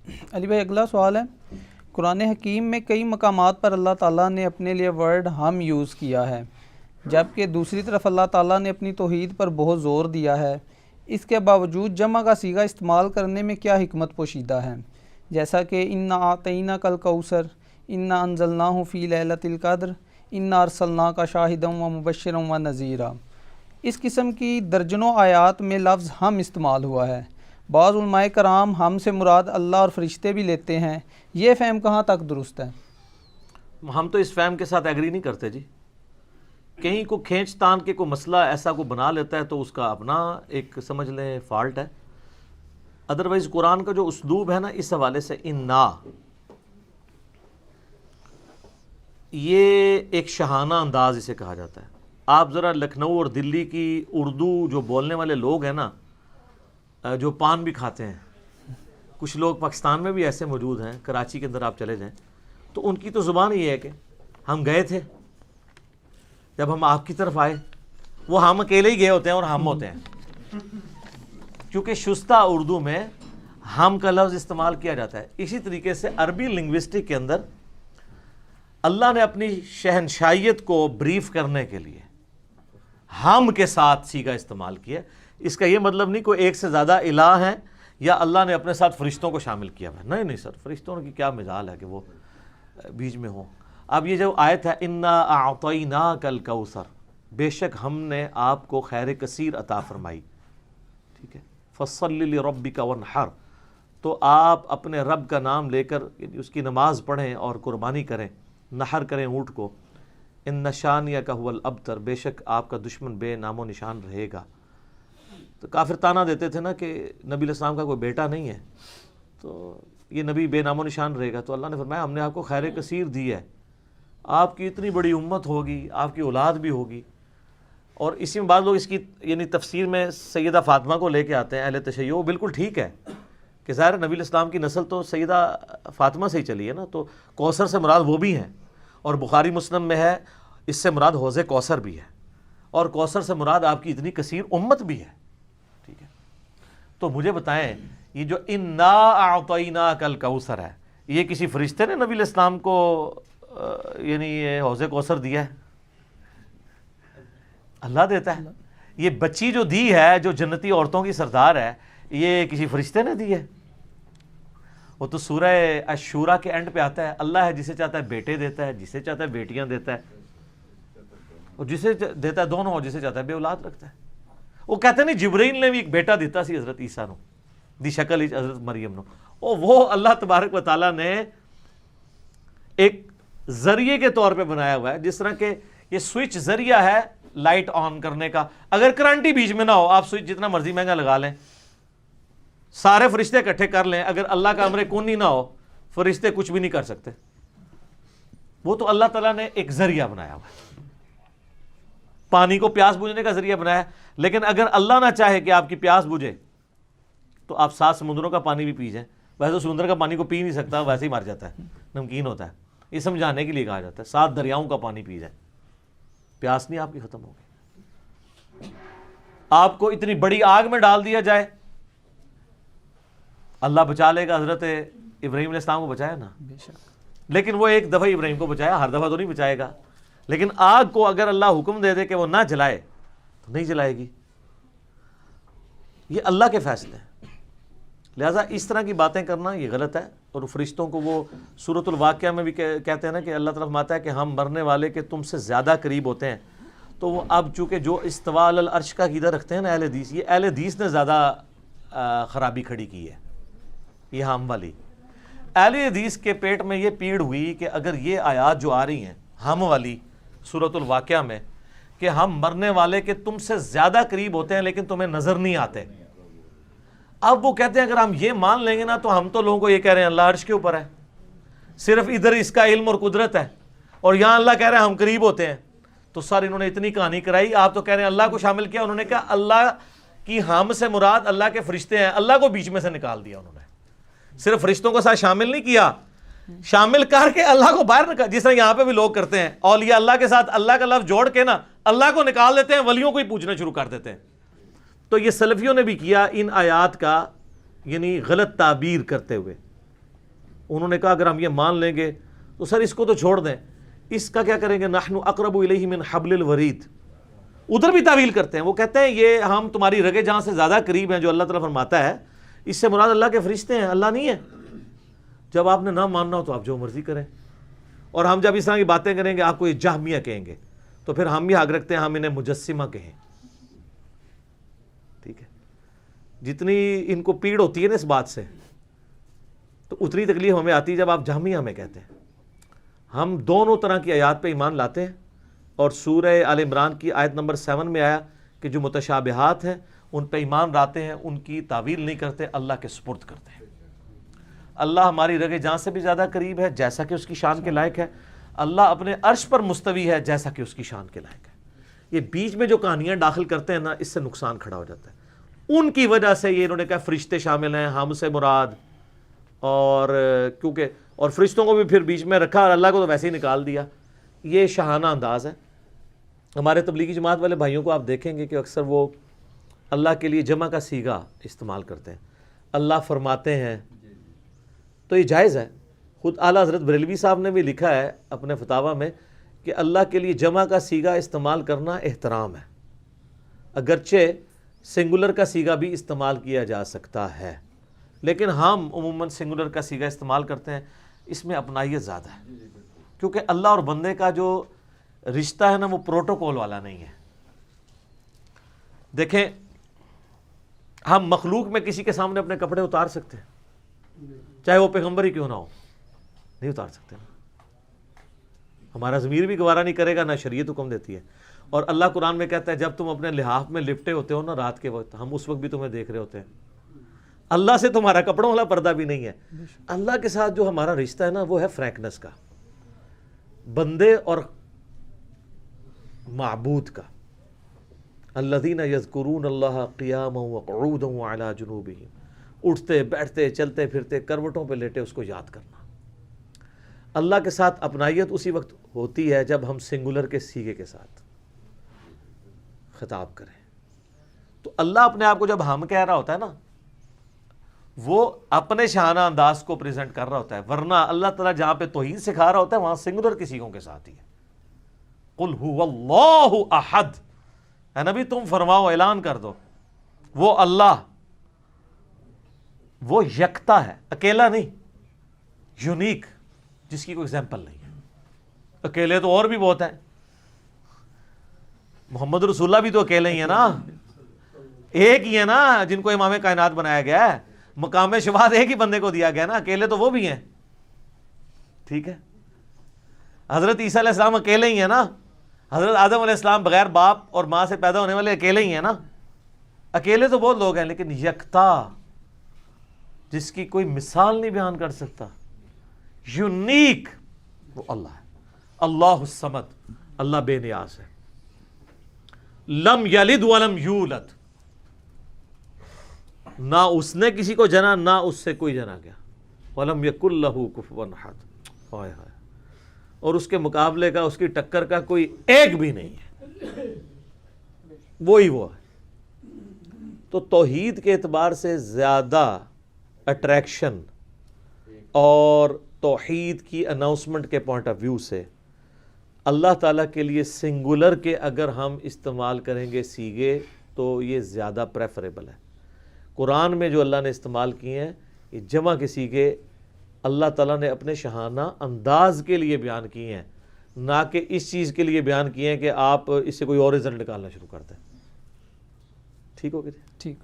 علی بھائی اگلا سوال ہے، قرآن حکیم میں کئی مقامات پر اللہ تعالیٰ نے اپنے لیے ورڈ ہم یوز کیا ہے، جبکہ دوسری طرف اللہ تعالیٰ نے اپنی توحید پر بہت زور دیا ہے، اس کے باوجود جمع کا صیغہ استعمال کرنے میں کیا حکمت پوشیدہ ہے؟ جیسا کہ انا اعطیناک الکوثر، انا انزلناہ فی لیلۃ القدر، انا ارسلناک شاہدا و مبشرا و نذیرا۔ اس قسم کی درجنوں آیات میں لفظ ہم استعمال ہوا ہے۔ بعض علماء کرام ہم سے مراد اللہ اور فرشتے بھی لیتے ہیں، یہ فہم کہاں تک درست ہے؟ ہم تو اس فہم کے ساتھ ایگری نہیں کرتے جی۔ کہیں کو کھینچ تان کے کوئی مسئلہ ایسا کو بنا لیتا ہے تو اس کا اپنا ایک سمجھ لیں فالٹ ہے، ادروائز قرآن کا جو اسلوب ہے نا اس حوالے سے انا، یہ ایک شاہانہ انداز اسے کہا جاتا ہے۔ آپ ذرا لکھنؤ اور دلی کی اردو جو بولنے والے لوگ ہیں نا، جو پان بھی کھاتے ہیں، کچھ لوگ پاکستان میں بھی ایسے موجود ہیں، کراچی کے اندر آپ چلے جائیں تو ان کی تو زبان یہ ہے کہ ہم گئے تھے، جب ہم آپ کی طرف آئے، وہ ہم اکیلے ہی گئے ہوتے ہیں اور ہم ہوتے ہیں، کیونکہ شستہ اردو میں ہم کا لفظ استعمال کیا جاتا ہے۔ اسی طریقے سے عربی لنگوسٹک کے اندر اللہ نے اپنی شہنشائیت کو بریف کرنے کے لیے ہم کے ساتھ صیغہ استعمال کیا۔ اس کا یہ مطلب نہیں کوئی ایک سے زیادہ الہ ہیں یا اللہ نے اپنے ساتھ فرشتوں کو شامل کیا ہے، نہیں سر، فرشتوں کی کیا مجال ہے کہ وہ بیچ میں ہوں۔ اب یہ جو آیت ہے انا اعطیناک الکوثر، بے شک ہم نے آپ کو خیر کثیر عطا فرمائی، ٹھیک ہے، فصل لربک وانحر، تو آپ اپنے رب کا نام لے کر یعنی اس کی نماز پڑھیں اور قربانی کریں، نحر کریں اونٹ کو، ان شانیک هو الابتر، بے شک آپ کا دشمن بے نام و نشان رہے گا۔ تو کافر تانا دیتے تھے نا کہ نبی علیہ السلام کا کوئی بیٹا نہیں ہے تو یہ نبی بے نام و نشان رہے گا، تو اللہ نے فرمایا ہم نے آپ کو خیر کثیر دی ہے، آپ کی اتنی بڑی امت ہوگی، آپ کی اولاد بھی ہوگی۔ اور اسی میں بعض لوگ اس کی یعنی تفسیر میں سیدہ فاطمہ کو لے کے آتے ہیں اہل تشیع، وہ بالکل ٹھیک ہے کہ ظاہر نبی علیہ السلام کی نسل تو سیدہ فاطمہ سے ہی چلی ہے نا، تو کوثر سے مراد وہ بھی ہیں، اور بخاری مسلم میں ہے اس سے مراد حوض کوثر بھی ہے، اور کوثر سے مراد آپ کی اتنی کثیر امت بھی ہے، ٹھیک ہے۔ تو مجھے بتائیں یہ جو انا اعطیناک الکوثر ہے، یہ کسی فرشتے نے نبی علیہ السلام کو یعنی یہ حوض کوثر دیا ہے؟ اللہ دیتا ہے۔ یہ بچی جو دی ہے، جو جنتی عورتوں کی سردار ہے، یہ کسی فرشتے نے دی ہے؟ وہ تو سورہ الشورى کے اینڈ پہ آتا ہے، اللہ ہے جسے چاہتا ہے بیٹے دیتا ہے، جسے چاہتا ہے بیٹیاں دیتا ہے، اور جسے دیتا ہے دونوں، اور جسے چاہتا ہے بے اولاد رکھتا ہے۔ وہ کہتے ہیں نہیں جبرائیل نے بھی ایک بیٹا دیتا سی حضرت عیسیٰ نو، دی شکل حضرت مریم نو، اور وہ اللہ تبارک و تعالیٰ نے ایک ذریعے کے طور پہ بنایا ہوا ہے، جس طرح کہ یہ سوئچ ذریعہ ہے لائٹ آن کرنے کا، اگر کرنٹ ہی بیچ میں نہ ہو، آپ سوئچ جتنا مرضی مہنگا لگا لیں، سارے فرشتے اکٹھے کر لیں، اگر اللہ کا امر کن ہی نہ ہو، فرشتے کچھ بھی نہیں کر سکتے۔ وہ تو اللہ تعالیٰ نے ایک ذریعہ بنایا ہوا ہے، پانی کو پیاس بجھنے کا ذریعہ بنایا ہے، لیکن اگر اللہ نہ چاہے کہ آپ کی پیاس بجھے تو آپ 7 سمندروں کا پانی بھی پی جائیں، ویسے تو سمندر کا پانی کو پی نہیں سکتا، ویسے ہی مر جاتا ہے، نمکین ہوتا ہے، یہ سمجھانے کے لیے کہا جاتا ہے 7 دریاؤں کا پانی پی جائے، پیاس نہیں آپ کی ختم ہوگی۔ آپ کو اتنی بڑی آگ میں ڈال دیا جائے، اللہ بچا لے گا، حضرت ابراہیم علیہ السلام کو بچایا نا، لیکن وہ ایک دفعہ ابراہیم کو بچایا، ہر دفعہ تو نہیں بچائے گا، لیکن آگ کو اگر اللہ حکم دے دے کہ وہ نہ جلائے تو نہیں جلائے گی، یہ اللہ کے فیصلے ہیں۔ لہٰذا اس طرح کی باتیں کرنا یہ غلط ہے۔ اور فرشتوں کو وہ سورۃ الواقعہ میں بھی کہتے ہیں نا کہ اللہ تعالیٰ فرماتا ہے کہ ہم مرنے والے کے تم سے زیادہ قریب ہوتے ہیں، تو وہ اب چونکہ جو استواء علی العرش کا عقیدہ رکھتے ہیں نا اہل حدیث، یہ اہل حدیث نے زیادہ خرابی کھڑی کی ہے، یہ ہم والی اہل حدیث کے پیٹ میں یہ پیڑ ہوئی کہ اگر یہ آیات جو آ رہی ہیں ہم والی سورۃ الواقعہ میں کہ ہم مرنے والے کے تم سے زیادہ قریب ہوتے ہیں لیکن تمہیں نظر نہیں آتے، اب وہ کہتے ہیں اگر ہم یہ مان لیں گے نا تو ہم تو لوگوں کو یہ کہہ رہے ہیں اللہ عرش کے اوپر ہے، صرف ادھر اس کا علم اور قدرت ہے، اور یہاں اللہ کہہ رہے ہیں ہم قریب ہوتے ہیں، تو سر انہوں نے اتنی کہانی کرائی، آپ تو کہہ رہے ہیں اللہ کو شامل کیا، انہوں نے کہا اللہ کی ہم سے مراد اللہ کے فرشتے ہیں، اللہ کو بیچ میں سے نکال دیا انہوں نے، صرف فرشتوں کو ساتھ شامل نہیں کیا، شامل کر کے اللہ کو باہر نکال، جس طرح یہاں پہ بھی لوگ کرتے ہیں، اولیاء اللہ کے ساتھ اللہ کا لفظ جوڑ کے نا اللہ کو نکال دیتے ہیں، ولیوں کو ہی پوچھنا شروع کر دیتے ہیں۔ تو یہ سلفیوں نے بھی کیا ان آیات کا یعنی غلط تعبیر کرتے ہوئے، انہوں نے کہا اگر ہم یہ مان لیں گے تو سر اس کو تو چھوڑ دیں، اس کا کیا کریں گے؟ نحن اقرب الیہ من حبل الورید. ادھر بھی تعویل کرتے ہیں، وہ کہتے ہیں یہ ہم تمہاری رگے جہاں سے زیادہ قریب ہیں، جو اللہ تعالیٰ فرماتا ہے اس سے مراد اللہ کے فرشتے ہیں، اللہ نہیں ہے. جب آپ نے نہ ماننا ہو تو آپ جو مرضی کریں. اور ہم جب اس طرح کی باتیں کریں گے آپ کو یہ جہمیہ کہیں گے، تو پھر ہم بھی حق رکھتے ہیں ہم انہیں مجسمہ کہیں. ٹھیک ہے، جتنی ان کو پیڑ ہوتی ہے نا اس بات سے، تو اتنی تکلیف ہمیں آتی ہے جب آپ جہمیہ ہمیں کہتے ہیں. ہم دونوں طرح کی آیات پہ ایمان لاتے ہیں، اور سورہ آل عمران کی آیت نمبر 7 میں آیا کہ جو متشابہات ہیں ان پہ ایمان لاتے ہیں، ان کی تعویل نہیں کرتے، اللہ کے سپرد کرتے ہیں. اللہ ہماری رگے جان سے بھی زیادہ قریب ہے جیسا کہ اس کی شان کے لائق ہے. اللہ اپنے عرش پر مستوی ہے جیسا کہ اس کی شان کے لائق ہے. یہ بیچ میں جو کہانیاں داخل کرتے ہیں نا، اس سے نقصان کھڑا ہو جاتا ہے. ان کی وجہ سے یہ انہوں نے کہا فرشتے شامل ہیں، ہم سے مراد، اور کیونکہ اور فرشتوں کو بھی پھر بیچ میں رکھا اور اللہ کو تو ویسے ہی نکال دیا. یہ شاہانہ انداز ہے. ہمارے تبلیغی جماعت والے بھائیوں کو آپ دیکھیں گے کہ اکثر وہ اللہ کے لیے جمع کا صیغہ استعمال کرتے ہیں. اللہ فرماتے ہیں، تو یہ جائز ہے. خود اعلیٰ حضرت بریلوی صاحب نے بھی لکھا ہے اپنے فتاویٰ میں کہ اللہ کے لیے جمع کا صیغہ استعمال کرنا احترام ہے، اگرچہ سنگولر کا صیغہ بھی استعمال کیا جا سکتا ہے، لیکن ہم عموماً سنگولر کا صیغہ استعمال کرتے ہیں. اس میں اپنائیت زیادہ ہے، کیونکہ اللہ اور بندے کا جو رشتہ ہے نا وہ پروٹوکول والا نہیں ہے. دیکھیں، ہم مخلوق میں کسی کے سامنے اپنے کپڑے اتار سکتے ہیں، چاہے وہ پیغمبر ہی کیوں نہ ہو، نہیں اتار سکتے. ہمارا ضمیر بھی گوارا نہیں کرے گا، نہ شریعت حکم دیتی ہے. اور اللہ قرآن میں کہتا ہے جب تم اپنے لحاف میں لپٹے ہوتے ہو نا رات کے وقت، ہم اس وقت بھی تمہیں دیکھ رہے ہوتے ہیں. اللہ سے تمہارا کپڑوں والا پردہ بھی نہیں ہے. اللہ کے ساتھ جو ہمارا رشتہ ہے نا وہ ہے فرینکنس کا، بندے اور معبود کا. الذین یذکرون اللہ قیاما وقعودا وعلی جنوبہم، اٹھتے بیٹھتے چلتے پھرتے کروٹوں پہ لیٹے اس کو یاد کرنا. اللہ کے ساتھ اپنائیت اسی وقت ہوتی ہے جب ہم سنگولر کے صیغے کے ساتھ خطاب کریں. تو اللہ اپنے آپ کو جب ہم کہہ رہا ہوتا ہے نا، وہ اپنے شانہ انداز کو پریزنٹ کر رہا ہوتا ہے، ورنہ اللہ تعالیٰ جہاں پہ توحید سکھا رہا ہوتا ہے وہاں سنگولر کی صیغوں کے ساتھ ہی ہے. قل هو اللہ احد، اے نبی تم فرماؤ، اعلان کر دو، وہ اللہ، وہ یکتا ہے، اکیلا نہیں، یونیک، جس کی کوئی ایگزامپل نہیں ہے. اکیلے تو اور بھی بہت ہیں، محمد رسول اللہ بھی تو اکیلے ہی ہیں نا، ایک ہی ہے نا جن کو امام کائنات بنایا گیا ہے. مقام شفاعت ایک ہی بندے کو دیا گیا نا، اکیلے تو وہ بھی ہیں. ٹھیک ہے، حضرت عیسیٰ علیہ السلام اکیلے ہی ہیں نا، حضرت آدم علیہ السلام بغیر باپ اور ماں سے پیدا ہونے والے اکیلے ہی ہیں نا. اکیلے تو بہت لوگ ہیں، لیکن یکتا جس کی کوئی مثال نہیں بیان کر سکتا، یونیک، وہ اللہ ہے. اللہ الصمد، اللہ بے نیاز ہے. لم یلد ولم یولد، نہ اس نے کسی کو جنا نہ اس سے کوئی جنا گیا. ولم یکن لہ کفوا احد، ہائے ہائے، اور اس کے مقابلے کا، اس کی ٹکر کا کوئی ایک بھی نہیں ہے، وہی وہ ہے. تو توحید کے اعتبار سے زیادہ اٹریکشن اور توحید کی اناؤنسمنٹ کے پوائنٹ آف ویو سے اللہ تعالیٰ کے لیے سنگولر کے اگر ہم استعمال کریں گے صیغے تو یہ زیادہ پریفریبل ہے. قرآن میں جو اللہ نے استعمال کیے ہیں یہ جمع کے صیغے اللہ تعالیٰ نے اپنے شاہانہ انداز کے لیے بیان کیے ہیں، نہ کہ اس چیز کے لیے بیان کیے ہیں کہ آپ اس سے کوئی اور رزلٹ نکالنا شروع کر دیں. ٹھیک ہو گیا؟ ٹھیک.